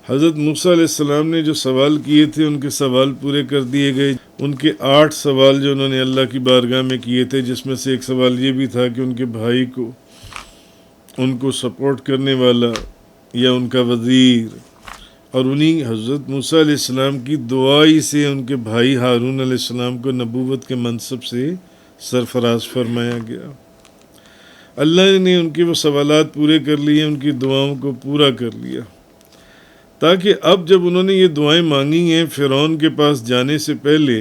حضرت موسیٰ علیہ السلام نے جو سوال کیے تھے ان کے سوال پورے کر دیے گئے. ان کے 8 سوال جو انہوں نے اللہ کی بارگاہ میں کیے تھے، جس میں سے ایک سوال یہ بھی تھا کہ ان کے بھائی کو، ان کو سپورٹ کرنے والا یا ان کا وزیر، اور انہی حضرت موسیٰ علیہ السلام کی دعائی سے ان کے بھائی ہارون علیہ السلام کو نبوت کے منصب سے سرفراز فرمایا گیا. اللہ نے ان کے وہ سوالات پورے کر لیے، ان کی دعاؤں کو پورا کر لیا، تاکہ اب جب انہوں نے یہ دعائیں مانگی ہیں فرعون کے پاس جانے سے پہلے،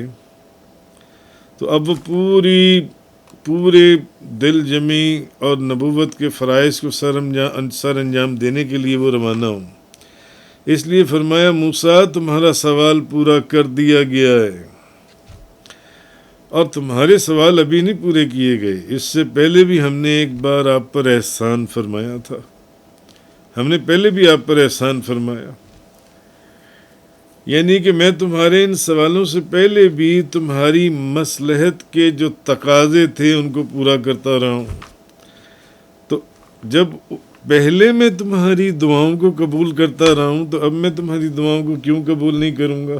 تو اب وہ پورے دل جمی اور نبوت کے فرائض کو سر انجام دینے کے لیے وہ روانہ ہوں. اس لیے فرمایا موسیٰ تمہارا سوال پورا کر دیا گیا ہے، اور تمہارے سوال ابھی نہیں پورے کیے گئے. اس سے پہلے بھی ہم نے ایک بار آپ پر احسان فرمایا تھا، ہم نے پہلے بھی آپ پر احسان فرمایا، یعنی کہ میں تمہارے ان سوالوں سے پہلے بھی تمہاری مصلحت کے جو تقاضے تھے ان کو پورا کرتا رہا ہوں. تو جب پہلے میں تمہاری دعاؤں کو قبول کرتا رہا ہوں، تو اب میں تمہاری دعاؤں کو کیوں قبول نہیں کروں گا؟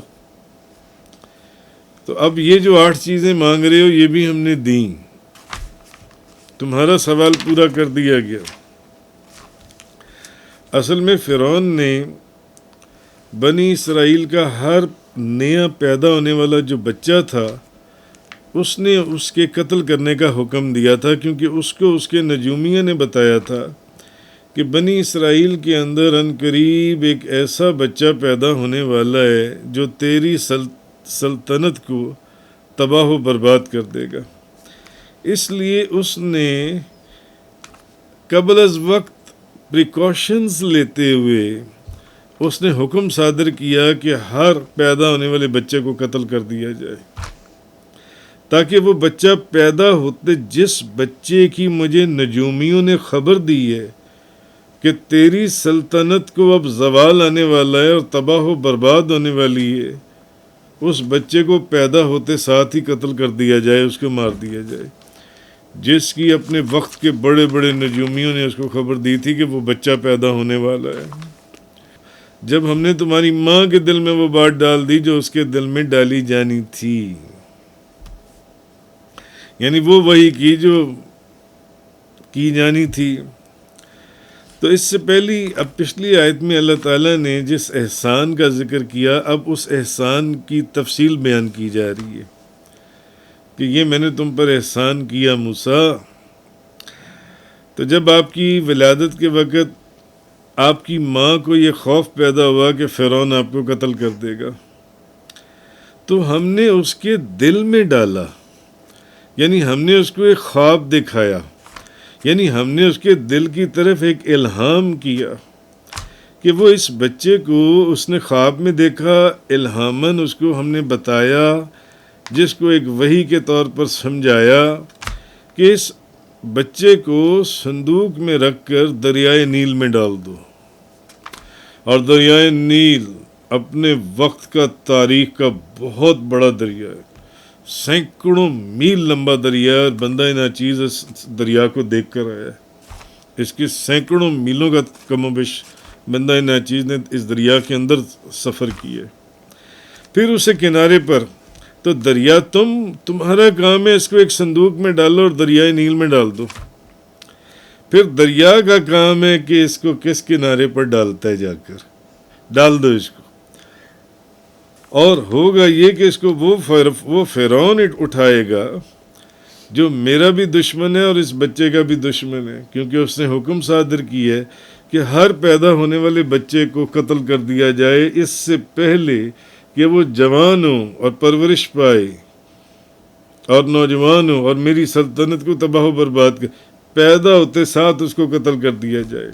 تو اب یہ جو 8 چیزیں مانگ رہے ہو یہ بھی ہم نے دیں، تمہارا سوال پورا کر دیا گیا. اصل میں فرعون نے بنی اسرائیل کا ہر نیا پیدا ہونے والا جو بچہ تھا اس نے اس کے قتل کرنے کا حکم دیا تھا، کیونکہ اس کو اس کے نجومیہ نے بتایا تھا کہ بنی اسرائیل کے اندر عنقریب ایک ایسا بچہ پیدا ہونے والا ہے جو تیری سلطنت کو تباہ و برباد کر دے گا. اس لیے اس نے قبل از وقت پریکاشنز لیتے ہوئے اس نے حکم صادر کیا کہ ہر پیدا ہونے والے بچے کو قتل کر دیا جائے، تاکہ وہ بچہ پیدا ہوتے جس بچے کی مجھے نجومیوں نے خبر دی ہے کہ تیری سلطنت کو اب زوال آنے والا ہے اور تباہ و برباد ہونے والی ہے، اس بچے کو پیدا ہوتے ساتھ ہی قتل کر دیا جائے، اس کو مار دیا جائے. جس کی اپنے وقت کے بڑے بڑے نجومیوں نے اس کو خبر دی تھی کہ وہ بچہ پیدا ہونے والا ہے. جب ہم نے تمہاری ماں کے دل میں وہ بات ڈال دی جو اس کے دل میں ڈالی جانی تھی، یعنی وہ وہی کی جو کی جانی تھی. تو اس سے پچھلی آیت میں اللہ تعالیٰ نے جس احسان کا ذکر کیا، اب اس احسان کی تفصیل بیان کی جا رہی ہے کہ یہ میں نے تم پر احسان کیا موسیٰ. تو جب آپ کی ولادت کے وقت آپ کی ماں کو یہ خوف پیدا ہوا کہ فرعون آپ کو قتل کر دے گا، تو ہم نے اس کے دل میں ڈالا، یعنی ہم نے اس کو ایک خواب دکھایا، یعنی ہم نے اس کے دل کی طرف ایک الہام کیا کہ وہ اس بچے کو اس نے خواب میں دیکھا، الہاماً اس کو ہم نے بتایا، جس کو ایک وحی کے طور پر سمجھایا کہ اس بچے کو صندوق میں رکھ کر دریائے نیل میں ڈال دو. اور دریائے نیل اپنے وقت کا تاریخ کا بہت بڑا دریا ہے، سینکڑوں میل لمبا دریا ہے، اور بندہ ناچیز اس دریا کو دیکھ کر آیا ہے. اس کے سینکڑوں میلوں کا کم و بیش بندہ ناچیز نے اس دریا کے اندر سفر کیا ہے. پھر اسے کنارے پر، تو دریا تمہارا کام ہے اس کو ایک صندوق میں ڈالو اور دریائے نیل میں ڈال دو. پھر دریا کا کام ہے کہ اس کو کس کنارے پر ڈالتا ہے، جا کر ڈال دو اس کو. اور ہوگا یہ کہ اس کو وہ فرعون اٹھائے گا جو میرا بھی دشمن ہے اور اس بچے کا بھی دشمن ہے، کیونکہ اس نے حکم صادر کی ہے کہ ہر پیدا ہونے والے بچے کو قتل کر دیا جائے اس سے پہلے کہ وہ جوان ہو اور پرورش پائے اور نوجوان ہو اور میری سلطنت کو تباہ و برباد کر، پیدا ہوتے ساتھ اس کو قتل کر دیا جائے.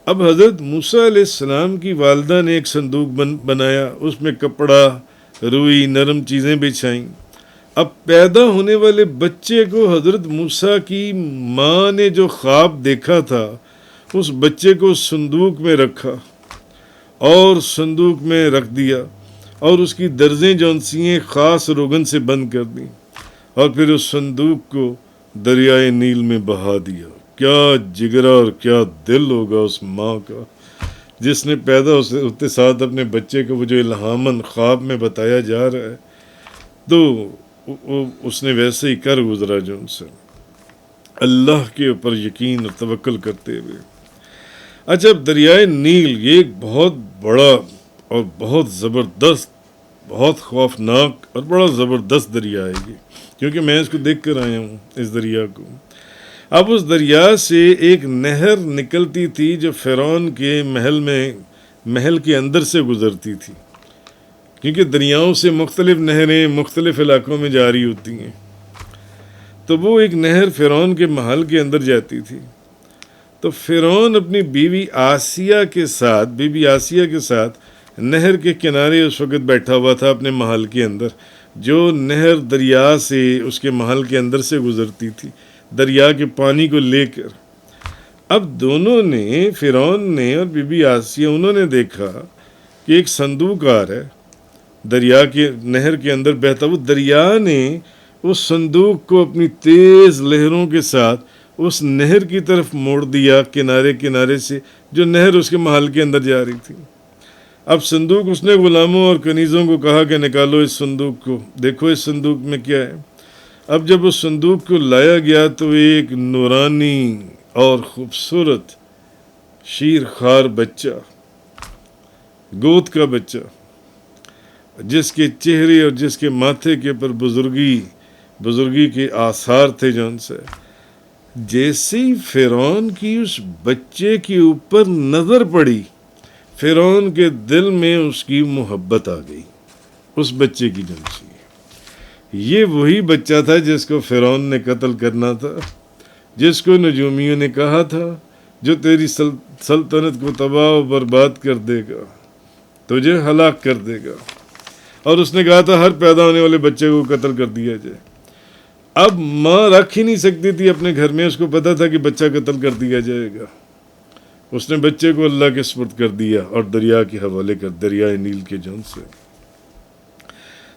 اب حضرت موسیٰ علیہ السلام کی والدہ نے ایک صندوق بنایا، اس میں کپڑا، روئی، نرم چیزیں بچھائیں. اب پیدا ہونے والے بچے کو حضرت موسیٰ کی ماں نے جو خواب دیکھا تھا اس بچے کو صندوق میں رکھا اور صندوق میں رکھ دیا، اور اس کی درزیں جونسییں خاص روغن سے بند کر دیں، اور پھر اس صندوق کو دریائے نیل میں بہا دیا. کیا جگرا اور کیا دل ہوگا اس ماں کا جس نے پیدا ہوتے ساتھ اپنے بچے کو وہ جو الہاماً خواب میں بتایا جا رہا ہے، تو اس نے ویسے ہی کر گزرا جو ان سے اللہ کے اوپر یقین اور توکل کرتے ہوئے۔ اچھا، اب دریائے نیل یہ ایک بہت بڑا اور بہت زبردست، بہت خوفناک اور بڑا زبردست دریا ہے یہ، کیونکہ میں اس کو دیکھ کر آیا ہوں اس دریا کو۔ اب اس دریا سے ایک نہر نکلتی تھی جو فرعون کے محل کے اندر سے گزرتی تھی، کیونکہ دریاؤں سے مختلف نہریں مختلف علاقوں میں جاری ہوتی ہیں، تو وہ ایک نہر فرعون کے محل کے اندر جاتی تھی۔ تو فرعون اپنی بیوی آسیہ کے ساتھ نہر کے کنارے اس وقت بیٹھا ہوا تھا اپنے محل کے اندر، جو نہر دریا سے اس کے محل کے اندر سے گزرتی تھی دریا کے پانی کو لے کر۔ اب دونوں نے، فرعون نے اور بی بی آسیہ، انہوں نے دیکھا کہ ایک صندوق آ رہا ہے دریا کے نہر کے اندر بہتا۔ وہ دریا نے اس صندوق کو اپنی تیز لہروں کے ساتھ اس نہر کی طرف موڑ دیا، کنارے سے، جو نہر اس کے محل کے اندر جا رہی تھی۔ اب صندوق، اس نے غلاموں اور کنیزوں کو کہا کہ نکالو اس صندوق کو، دیکھو اس صندوق میں کیا ہے۔ اب جب اس صندوق کو لایا گیا تو ایک نورانی اور خوبصورت شیرخوار بچہ، گود کا بچہ، جس کے چہرے اور جس کے ماتھے کے اوپر بزرگی کے آثار تھے، جون سے جیسے ہی فرعون کی اس بچے کے اوپر نظر پڑی، فرعون کے دل میں اس کی محبت آ گئی اس بچے کی جن سے۔ یہ وہی بچہ تھا جس کو فرعون نے قتل کرنا تھا، جس کو نجومیوں نے کہا تھا جو تیری سلطنت کو تباہ و برباد کر دے گا، تجھے ہلاک کر دے گا، اور اس نے کہا تھا ہر پیدا ہونے والے بچے کو قتل کر دیا جائے۔ اب ماں رکھ ہی نہیں سکتی تھی اپنے گھر میں، اس کو پتا تھا کہ بچہ قتل کر دیا جائے گا، اس نے بچے کو اللہ کے سپرد کر دیا اور دریا کے حوالے کر، دریائے نیل کے جون سے۔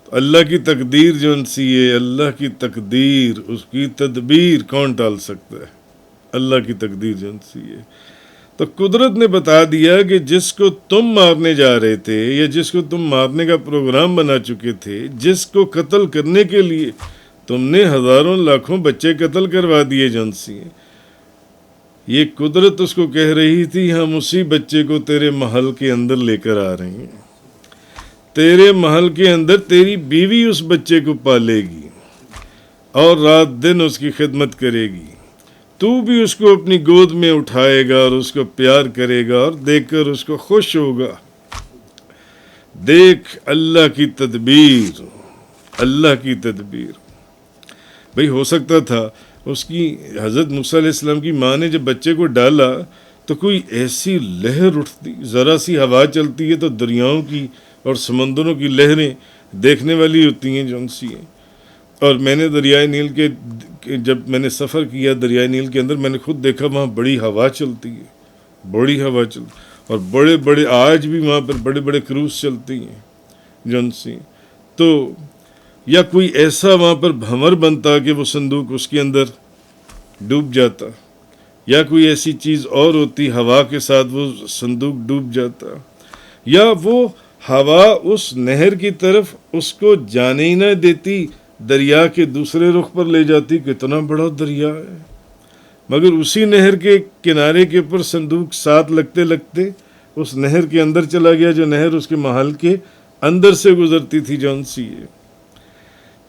تو اللہ کی تقدیر جون سی ہے، اللہ کی تقدیر، اس کی تدبیر کون ٹال سکتا ہے؟ اللہ کی تقدیر جون سی ہے۔ تو قدرت نے بتا دیا کہ جس کو تم مارنے جا رہے تھے، یا جس کو تم مارنے کا پروگرام بنا چکے تھے، جس کو قتل کرنے کے لیے تم نے ہزاروں لاکھوں بچے قتل کروا دیے جون سی ہیں، یہ قدرت اس کو کہہ رہی تھی ہم اسی بچے کو تیرے محل کے اندر لے کر آ رہے ہیں، تیرے محل کے اندر تیری بیوی اس بچے کو پالے گی اور رات دن اس کی خدمت کرے گی، تو بھی اس کو اپنی گود میں اٹھائے گا اور اس کو پیار کرے گا اور دیکھ کر اس کو خوش ہوگا۔ دیکھ اللہ کی تدبیر، اللہ کی تدبیر۔ بھئی ہو سکتا تھا اس کی حضرت موسیٰ علیہ السلام کی ماں نے جب بچے کو ڈالا تو کوئی ایسی لہر اٹھتی، ذرا سی ہوا چلتی ہے تو دریاؤں کی اور سمندروں کی لہریں دیکھنے والی ہوتی ہیں جون سی ہیں۔ اور میں نے دریائے نیل کے جب میں نے سفر کیا دریائے نیل کے اندر، میں نے خود دیکھا وہاں بڑی ہوا چلتی ہے، بڑی ہوا چلتی، اور بڑے بڑے آج بھی وہاں پر بڑے بڑے کروز چلتی ہیں جون سی۔ تو یا کوئی ایسا وہاں پر بھنور بنتا کہ وہ صندوق اس کے اندر ڈوب جاتا، یا کوئی ایسی چیز اور ہوتی ہوا کے ساتھ وہ صندوق ڈوب جاتا، یا وہ ہوا اس نہر کی طرف اس کو جانے ہی نہ دیتی، دریا کے دوسرے رخ پر لے جاتی۔ کتنا بڑا دریا ہے، مگر اسی نہر کے کنارے کے اوپر صندوق ساتھ لگتے لگتے اس نہر کے اندر چلا گیا، جو نہر اس کے محل کے اندر سے گزرتی تھی جون سی ہے۔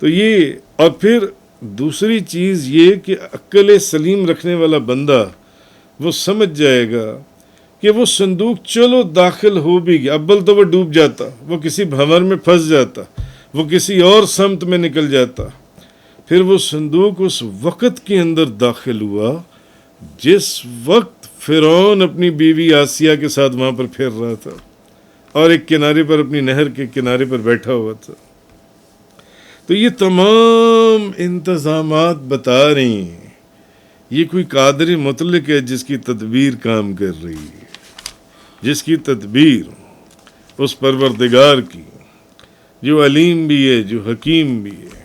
تو یہ، اور پھر دوسری چیز یہ کہ عقل سلیم رکھنے والا بندہ وہ سمجھ جائے گا کہ وہ صندوق چلو داخل ہو بھی گیا، اول تو وہ ڈوب جاتا، وہ کسی بھنور میں پھنس جاتا، وہ کسی اور سمت میں نکل جاتا، پھر وہ صندوق اس وقت کے اندر داخل ہوا جس وقت فرعون اپنی بیوی آسیہ کے ساتھ وہاں پر پھر رہا تھا اور ایک کنارے پر، اپنی نہر کے کنارے پر بیٹھا ہوا تھا۔ تو یہ تمام انتظامات بتا رہی ہیں یہ کوئی قادر مطلق ہے جس کی تدبیر کام کر رہی ہے، جس کی تدبیر اس پروردگار کی جو علیم بھی ہے، جو حکیم بھی ہے۔